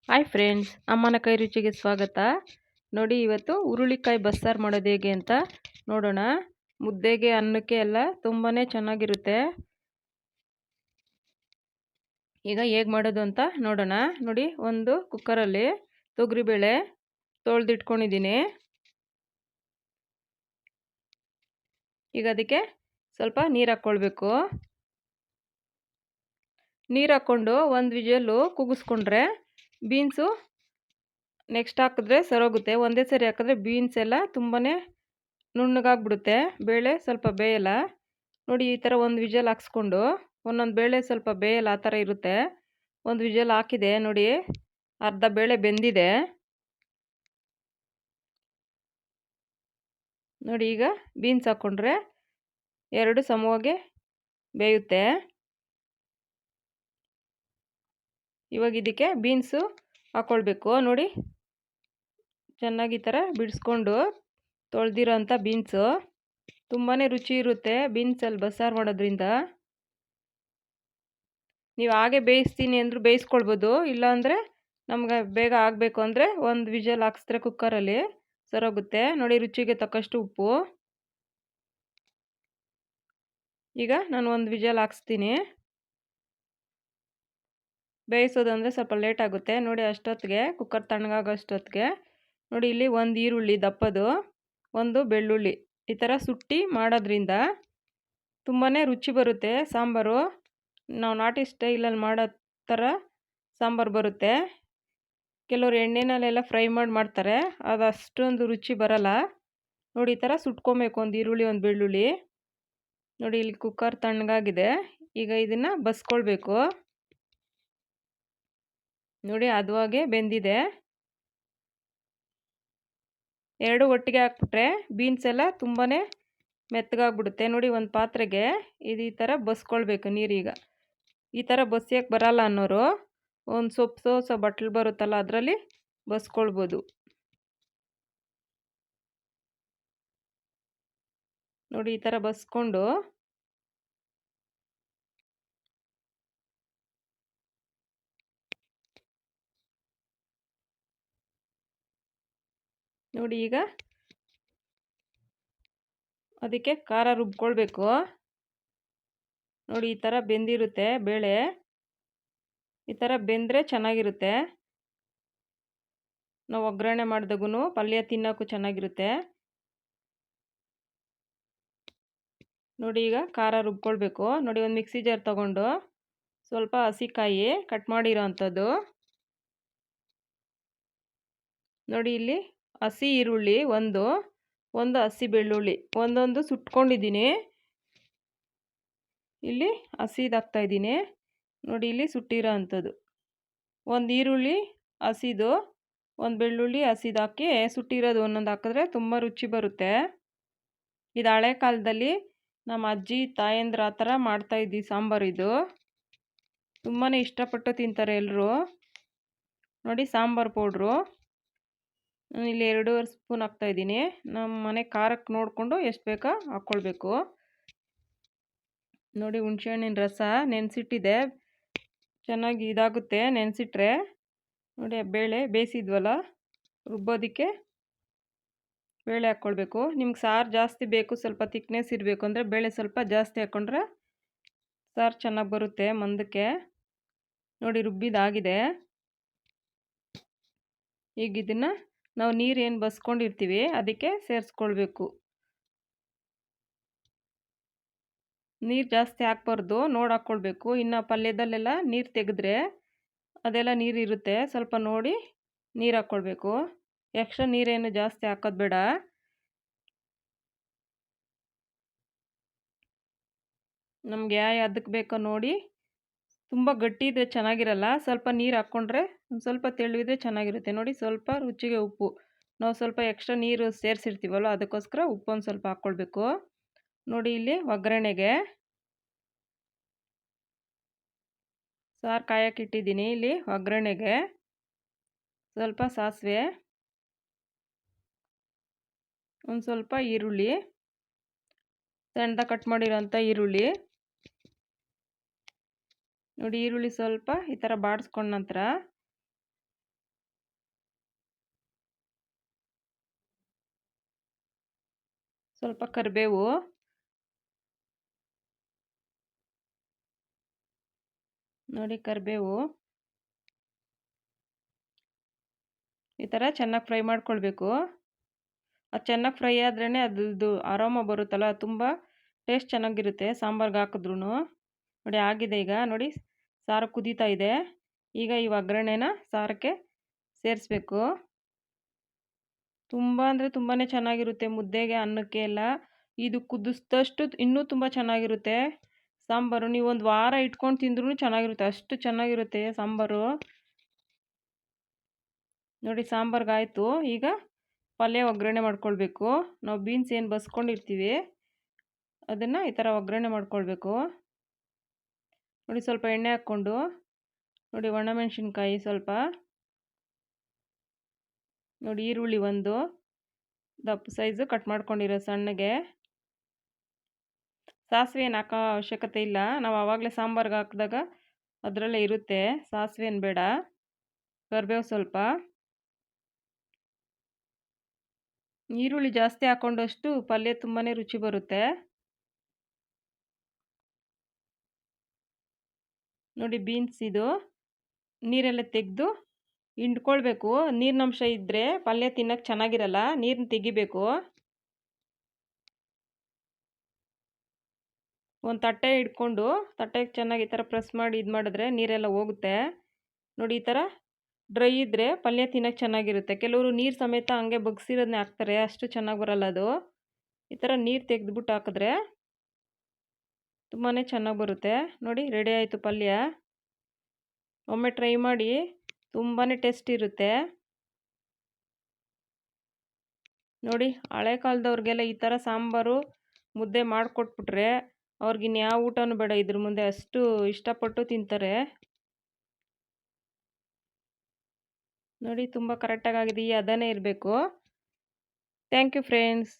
Hi friends, ಅಮ್ಮನ ಕೈ ರುಚಿಗೆ ಸ್ವಾಗತ. ನೋಡಿ, ಇವತ್ತು ಹುರುಳಿಕಾಯಿ ಬಸ್ಸಾರು ಮಾಡೋದು ಹೇಗೆ ಅಂತ ನೋಡೋಣ. ಮುದ್ದೆಗೆ, ಅನ್ನಕ್ಕೆ ಎಲ್ಲ ತುಂಬಾ ಚೆನ್ನಾಗಿರುತ್ತೆ. ಈಗ ಹೇಗೆ ಮಾಡೋದು ಅಂತ ನೋಡೋಣ. ನೋಡಿ, ಒಂದು ಕುಕ್ಕರಲ್ಲಿ ತೊಗರಿಬೇಳೆ ತೊಳೆದಿಟ್ಕೊಂಡಿದ್ದೀನಿ. ಈಗ ಅದಕ್ಕೆ ಸ್ವಲ್ಪ ನೀರು ಹಾಕ್ಕೊಳ್ಬೇಕು. ನೀರು ಹಾಕ್ಕೊಂಡು ಒಂದು ವಿಜಲ್ಲು ಕೂಗಿಸ್ಕೊಂಡ್ರೆ ಬೀನ್ಸು ನೆಕ್ಸ್ಟ್ ಹಾಕಿದ್ರೆ ಸರೋಗುತ್ತೆ. ಒಂದೇ ಸರಿ ಹಾಕಿದ್ರೆ ಬೀನ್ಸ್ ಎಲ್ಲ ತುಂಬಾ ನುಣ್ಣಗಾಗ್ಬಿಡುತ್ತೆ, ಬೇಳೆ ಸ್ವಲ್ಪ ಬೇಯಲ್ಲ. ನೋಡಿ, ಈ ಥರ ಒಂದು ವಿಜಲ್ ಹಾಕ್ಸ್ಕೊಂಡು ಒಂದೊಂದು ಬೇಳೆ ಸ್ವಲ್ಪ ಬೇಯಲ್ಲ, ಆ ಥರ ಇರುತ್ತೆ. ಒಂದು ವಿಜಲ್ ಹಾಕಿದೆ ನೋಡಿ, ಅರ್ಧ ಬೇಳೆ ಬೆಂದಿದೆ ನೋಡಿ. ಈಗ ಬೀನ್ಸ್ ಹಾಕ್ಕೊಂಡ್ರೆ ಎರಡು ಸಮವಾಗಿ ಬೇಯುತ್ತೆ. ಇವಾಗ ಇದಕ್ಕೆ ಬೀನ್ಸು ಹಾಕ್ಕೊಳ್ಬೇಕು. ನೋಡಿ, ಚೆನ್ನಾಗಿ ಈ ಥರ ಬಿಡಿಸ್ಕೊಂಡು ತೊಳೆದಿರೋ ಅಂಥ ಬೀನ್ಸು ತುಂಬಾ ರುಚಿ ಇರುತ್ತೆ ಬೀನ್ಸಲ್ಲಿ ಬಸ್ಸಾರು ಮಾಡೋದ್ರಿಂದ. ನೀವು ಹಾಗೆ ಬೇಯಿಸ್ತೀನಿ ಅಂದರೂ ಬೇಯಿಸ್ಕೊಳ್ಬೋದು, ಇಲ್ಲಾಂದರೆ ನಮ್ಗೆ ಬೇಗ ಆಗಬೇಕು ಅಂದರೆ ಒಂದು ವಿಜಲ್ ಹಾಕ್ಸಿದ್ರೆ ಕುಕ್ಕರಲ್ಲಿ ಸರೋಗುತ್ತೆ. ನೋಡಿ, ರುಚಿಗೆ ತಕ್ಕಷ್ಟು ಉಪ್ಪು. ಈಗ ನಾನು ಒಂದು ವಿಜಲ್ ಹಾಕ್ಸ್ತೀನಿ. ಬೇಯಿಸೋದಂದರೆ ಸ್ವಲ್ಪ ಲೇಟ್ ಆಗುತ್ತೆ ನೋಡಿ. ಅಷ್ಟೊತ್ತಿಗೆ ಕುಕ್ಕರ್ ತಣ್ಣಗಾಗೋ ಅಷ್ಟೊತ್ತಿಗೆ ನೋಡಿ, ಇಲ್ಲಿ ಒಂದು ಈರುಳ್ಳಿ ದಪ್ಪದು, ಒಂದು ಬೆಳ್ಳುಳ್ಳಿ ಈ ಥರ ಸುಟ್ಟಿ ಮಾಡೋದ್ರಿಂದ ತುಂಬಾ ರುಚಿ ಬರುತ್ತೆ ಸಾಂಬಾರು. ನಾವು ನಾಟಿ ಸ್ಟೈಲಲ್ಲಿ ಮಾಡೋ ಥರ ಸಾಂಬಾರು ಬರುತ್ತೆ. ಕೆಲವರು ಎಣ್ಣೆನಲ್ಲೆಲ್ಲ ಫ್ರೈ ಮಾಡ್ತಾರೆ, ಅದು ಅಷ್ಟೊಂದು ರುಚಿ ಬರಲ್ಲ. ನೋಡಿ, ಈ ಥರ ಸುಟ್ಕೊಬೇಕು ಒಂದು ಈರುಳ್ಳಿ ಒಂದು ಬೆಳ್ಳುಳ್ಳಿ. ನೋಡಿ, ಇಲ್ಲಿ ಕುಕ್ಕರ್ ತಣ್ಣಗಾಗಿದೆ. ಈಗ ಇದನ್ನು ಬಸ್ಕೊಳ್ಬೇಕು. ನೋಡಿ, ಹದವಾಗೆ ಬೆಂದಿದೆ. ಎರಡು ಒಟ್ಟಿಗೆ ಹಾಕ್ಬಿಟ್ರೆ ಬೀನ್ಸ್ ಎಲ್ಲ ತುಂಬಾ ಮೆತ್ತಗಾಗ್ಬಿಡುತ್ತೆ. ನೋಡಿ, ಒಂದು ಪಾತ್ರೆಗೆ ಇದು ಈ ಥರ ಬಸ್ಕೊಳ್ಬೇಕು ನೀರೀಗ. ಈ ಥರ ಬಸಿಯೋಕ್ಕೆ ಬರಲ್ಲ ಅನ್ನೋರು ಒಂದು ಸೊಪ್ಪು ಬಟ್ಲು ಬರುತ್ತಲ್ಲ, ಅದರಲ್ಲಿ ಬಸ್ಕೊಳ್ಬೋದು. ನೋಡಿ, ಈ ಥರ ಬಸ್ಕೊಂಡು ನೋಡಿ, ಈಗ ಅದಕ್ಕೆ ಖಾರ ರುಬ್ಕೊಳ್ಬೇಕು. ನೋಡಿ, ಈ ಥರ ಬೆಂದಿರುತ್ತೆ ಬೇಳೆ. ಈ ಥರ ಬೆಂದರೆ ಚೆನ್ನಾಗಿರುತ್ತೆ. ನಾವು ಒಗ್ಗರಣೆ ಮಾಡಿದಾಗೂ ಪಲ್ಯ ತಿನ್ನೋಕ್ಕೂ ಚೆನ್ನಾಗಿರುತ್ತೆ. ನೋಡಿ, ಈಗ ಖಾರ ರುಬ್ಕೊಳ್ಬೇಕು. ನೋಡಿ, ಒಂದು ಮಿಕ್ಸಿ ಜಾರ್ ತೊಗೊಂಡು ಸ್ವಲ್ಪ ಹಸಿಕಾಯಿ ಕಟ್ ಮಾಡಿರೋ ಅಂಥದ್ದು. ನೋಡಿ, ಇಲ್ಲಿ ಹಸಿ ಈರುಳ್ಳಿ ಒಂದು ಹಸಿ ಬೆಳ್ಳುಳ್ಳಿ ಒಂದೊಂದು ಸುಟ್ಕೊಂಡಿದ್ದೀನಿ. ಇಲ್ಲಿ ಹಸಿದಾಗ್ತಾಯಿದ್ದೀನಿ ನೋಡಿ, ಇಲ್ಲಿ ಸುಟ್ಟಿರೋ ಅಂಥದ್ದು. ಒಂದು ಈರುಳ್ಳಿ ಹಸಿದು, ಒಂದು ಬೆಳ್ಳುಳ್ಳಿ ಹಸಿದಾಕಿ ಸುಟ್ಟಿರೋದು ಒಂದೊಂದು ಹಾಕಿದ್ರೆ ತುಂಬ ರುಚಿ ಬರುತ್ತೆ. ಇದು ಹಳೆ ಕಾಲದಲ್ಲಿ ನಮ್ಮ ಅಜ್ಜಿ ತಾಯಂದ್ರ ಆ ಥರ ಮಾಡ್ತಾಯಿದ್ವಿ ಸಾಂಬಾರು. ಇದು ತುಂಬಾ ಇಷ್ಟಪಟ್ಟು ತಿಂತಾರೆ ಎಲ್ಲರೂ. ನೋಡಿ, ಸಾಂಬಾರು ಪೌಡ್ರು ನಾನು ಇಲ್ಲಿ 2.5 ಸ್ಪೂನ್ ಹಾಕ್ತಾಯಿದ್ದೀನಿ. ನಮ್ಮ ಮನೆ ಖಾರಕ್ಕೆ ನೋಡಿಕೊಂಡು ಎಷ್ಟು ಬೇಕೋ ಹಾಕ್ಕೊಳ್ಬೇಕು. ನೋಡಿ, ಹುಣಸೆಹಣ್ಣಿನ ರಸ ನೆನೆಸಿಟ್ಟಿದೆ, ಚೆನ್ನಾಗಿ ಇದಾಗುತ್ತೆ ನೆನೆಸಿಟ್ರೆ. ನೋಡಿ, ಬೇಳೆ ಬೇಯಿಸಿದ್ವಲ್ಲ, ರುಬ್ಬೋದಕ್ಕೆ ಬೇಳೆ ಹಾಕ್ಕೊಳ್ಬೇಕು. ನಿಮ್ಗೆ ಸಾರು ಜಾಸ್ತಿ ಬೇಕು, ಸ್ವಲ್ಪ ತಿಕ್ನೆಸ್ ಇರಬೇಕು ಅಂದರೆ ಬೇಳೆ ಸ್ವಲ್ಪ ಜಾಸ್ತಿ ಹಾಕ್ಕೊಂಡ್ರೆ ಸಾರು ಚೆನ್ನಾಗಿ ಬರುತ್ತೆ ಮಂದಕ್ಕೆ. ನೋಡಿ, ರುಬ್ಬಿದಾಗಿದೆ. ಈಗ ಇದನ್ನು ನಾವು ನೀರೇನು ಬಸ್ಕೊಂಡಿರ್ತೀವಿ ಅದಕ್ಕೆ ಸೇರಿಸ್ಕೊಳ್ಬೇಕು. ನೀರು ಜಾಸ್ತಿ ಹಾಕ್ಬಾರ್ದು, ನೋಡಿ ಹಾಕ್ಕೊಳ್ಬೇಕು. ಇನ್ನು ಪಲ್ಯದಲ್ಲೆಲ್ಲ ನೀರು ತೆಗೆದ್ರೆ ಅದೆಲ್ಲ ನೀರು ಇರುತ್ತೆ, ಸ್ವಲ್ಪ ನೋಡಿ ನೀರು ಹಾಕ್ಕೊಳ್ಬೇಕು. ಎಕ್ಸ್ಟ್ರಾ ನೀರೇನು ಜಾಸ್ತಿ ಹಾಕೋದು ಬೇಡ. ನಮಗೆ ಅದಕ್ಕೆ ಬೇಕೋ ನೋಡಿ. ತುಂಬ ಗಟ್ಟಿ ಇದ್ದರೆ ಚೆನ್ನಾಗಿರಲ್ಲ, ಸ್ವಲ್ಪ ನೀರು ಹಾಕ್ಕೊಂಡ್ರೆ ಒಂದು ಸ್ವಲ್ಪ ತೆಳುವಿದ್ರೆ ಚೆನ್ನಾಗಿರುತ್ತೆ. ನೋಡಿ, ಸ್ವಲ್ಪ ರುಚಿಗೆ ಉಪ್ಪು, ನಾವು ಸ್ವಲ್ಪ ಎಕ್ಸ್ಟ್ರಾ ನೀರು ಸೇರಿಸಿರ್ತೀವಲ್ಲ ಅದಕ್ಕೋಸ್ಕರ ಉಪ್ಪೊಂದು ಸ್ವಲ್ಪ ಹಾಕ್ಕೊಳ್ಬೇಕು. ನೋಡಿ, ಇಲ್ಲಿ ಒಗ್ಗರಣೆಗೆ ಸಾರು ಕಾಯಕ್ಕೆ ಇಟ್ಟಿದ್ದೀನಿ. ಇಲ್ಲಿ ಒಗ್ಗರಣೆಗೆ ಸ್ವಲ್ಪ ಸಾಸಿವೆ, ಒಂದು ಸ್ವಲ್ಪ ಈರುಳ್ಳಿ, ಸಣ್ಣದಾಗಿ ಕಟ್ ಮಾಡಿರೋಂಥ ಈರುಳ್ಳಿ. ನೋಡಿ, ಈರುಳ್ಳಿ ಸ್ವಲ್ಪ ಈ ಥರ ಬಾಡಿಸ್ಕೊಂಡ ನಂತರ ಸ್ವಲ್ಪ ಕರಿಬೇವು, ನೋಡಿ ಕರಿಬೇವು ಈ ಥರ ಚೆನ್ನಾಗಿ ಫ್ರೈ ಮಾಡ್ಕೊಳ್ಬೇಕು. ಅದು ಚೆನ್ನಾಗಿ ಫ್ರೈ ಆದ್ರೇ ಅದ್ರದ್ದು ಅರೋಮ ಬರುತ್ತಲ್ಲ, ತುಂಬ ಟೇಸ್ಟ್ ಚೆನ್ನಾಗಿರುತ್ತೆ ಸಾಂಬಾರ್ಗೆ ಹಾಕಿದ್ರೂ. ನೋಡಿ ಆಗಿದೆ ಈಗ, ನೋಡಿ ಸಾರು ಕುದೀತಾ ಇದೆ. ಈಗ ಈ ಒಗ್ಗರಣೆನ ಸಾರಕ್ಕೆ ಸೇರಿಸ್ಬೇಕು. ತುಂಬ ಅಂದರೆ ತುಂಬಾ ಚೆನ್ನಾಗಿರುತ್ತೆ ಮುದ್ದೆಗೆ, ಅನ್ನಕ್ಕೆ ಎಲ್ಲ. ಇದು ಕುದಿಸಿದಷ್ಟು ಇನ್ನೂ ತುಂಬ ಚೆನ್ನಾಗಿರುತ್ತೆ ಸಾಂಬಾರು. ನೀವು ಒಂದು ವಾರ ಇಟ್ಕೊಂಡು ತಿಂದ್ರೂ ಚೆನ್ನಾಗಿರುತ್ತೆ, ಅಷ್ಟು ಚೆನ್ನಾಗಿರುತ್ತೆ ಸಾಂಬಾರು. ನೋಡಿ ಸಾಂಬಾರ್ಗಾಯಿತು. ಈಗ ಪಲ್ಯ ಒಗ್ಗರಣೆ ಮಾಡ್ಕೊಳ್ಬೇಕು. ನಾವು ಬೀನ್ಸ್ ಏನು ಬಸ್ಕೊಂಡಿರ್ತೀವಿ ಅದನ್ನು ಈ ಥರ ಒಗ್ಗರಣೆ ಮಾಡ್ಕೊಳ್ಬೇಕು. ನೋಡಿ ಸ್ವಲ್ಪ ಎಣ್ಣೆ ಹಾಕ್ಕೊಂಡು, ನೋಡಿ ಒಣಮೆಣಸಿನ್ಕಾಯಿ ಸ್ವಲ್ಪ, ನೋಡಿ ಈರುಳ್ಳಿ ಒಂದು ದಪ್ಪ ಸೈಜು ಕಟ್ ಮಾಡ್ಕೊಂಡಿರೋ ಸಣ್ಣಗೆ. ಸಾಸಿವೆ ಏನು ಹಾಕೋ ಅವಶ್ಯಕತೆ ಇಲ್ಲ, ನಾವು ಆವಾಗಲೇ ಸಾಂಬಾರ್ಗೆ ಹಾಕಿದಾಗ ಅದರಲ್ಲೇ ಇರುತ್ತೆ, ಸಾಸಿವೆ ಏನು ಬೇಡ. ಕರಿಬೇವು ಸ್ವಲ್ಪ, ಈರುಳ್ಳಿ ಜಾಸ್ತಿ ಹಾಕ್ಕೊಂಡಷ್ಟು ಪಲ್ಯ ತುಂಬಾ ರುಚಿ ಬರುತ್ತೆ. ನೋಡಿ ಬೀನ್ಸ್ ಇದು ನೀರೆಲ್ಲ ತೆಗೆದು ಹಿಂಡ್ಕೊಳ್ಬೇಕು. ನೀರಿನಂಶ ಇದ್ದರೆ ಪಲ್ಯ ತಿನ್ನೋಕ್ಕೆ ಚೆನ್ನಾಗಿರಲ್ಲ, ನೀರನ್ನ ತೆಗಿಬೇಕು. ಒಂದು ತಟ್ಟೆ ಇಟ್ಕೊಂಡು ತಟ್ಟೆಗೆ ಚೆನ್ನಾಗಿ ಈ ಥರ ಪ್ರೆಸ್ ಮಾಡಿ ಇದು ಮಾಡಿದ್ರೆ ನೀರೆಲ್ಲ ಹೋಗುತ್ತೆ. ನೋಡಿ ಈ ಥರ ಡ್ರೈ ಇದ್ದರೆ ಪಲ್ಯ ತಿನ್ನೋಕ್ಕೆ ಚೆನ್ನಾಗಿರುತ್ತೆ. ಕೆಲವರು ನೀರು ಸಮೇತ ಹಂಗೆ ಬಗ್ಸಿರೋದನ್ನೇ ಹಾಕ್ತಾರೆ, ಅಷ್ಟು ಚೆನ್ನಾಗಿ ಬರಲ್ಲ ಅದು. ಈ ಥರ ನೀರು ತೆಗೆದ್ಬಿಟ್ಟು ಹಾಕಿದ್ರೆ ತುಂಬಾ ಚೆನ್ನಾಗಿ ಬರುತ್ತೆ. ನೋಡಿ ರೆಡಿ ಆಯಿತು ಪಲ್ಯ. ಒಮ್ಮೆ ಟ್ರೈ ಮಾಡಿ, ತುಂಬಾ ಟೇಸ್ಟ್ ಇರುತ್ತೆ. ನೋಡಿ ಹಳೆ ಕಾಲದವ್ರಿಗೆಲ್ಲ ಈ ಥರ ಸಾಂಬಾರು ಮುದ್ದೆ ಮಾಡಿಕೊಟ್ಬಿಟ್ರೆ ಅವ್ರಿಗಿನ್ಯಾವ ಊಟನೂ ಬೇಡ ಇದ್ರ ಮುಂದೆ, ಅಷ್ಟು ಇಷ್ಟಪಟ್ಟು ತಿಂತಾರೆ. ನೋಡಿ ತುಂಬ ಕರೆಕ್ಟಾಗಿ ಆಗಿದೆ, ಈ ಹದನೇ ಇರಬೇಕು. Thank you friends.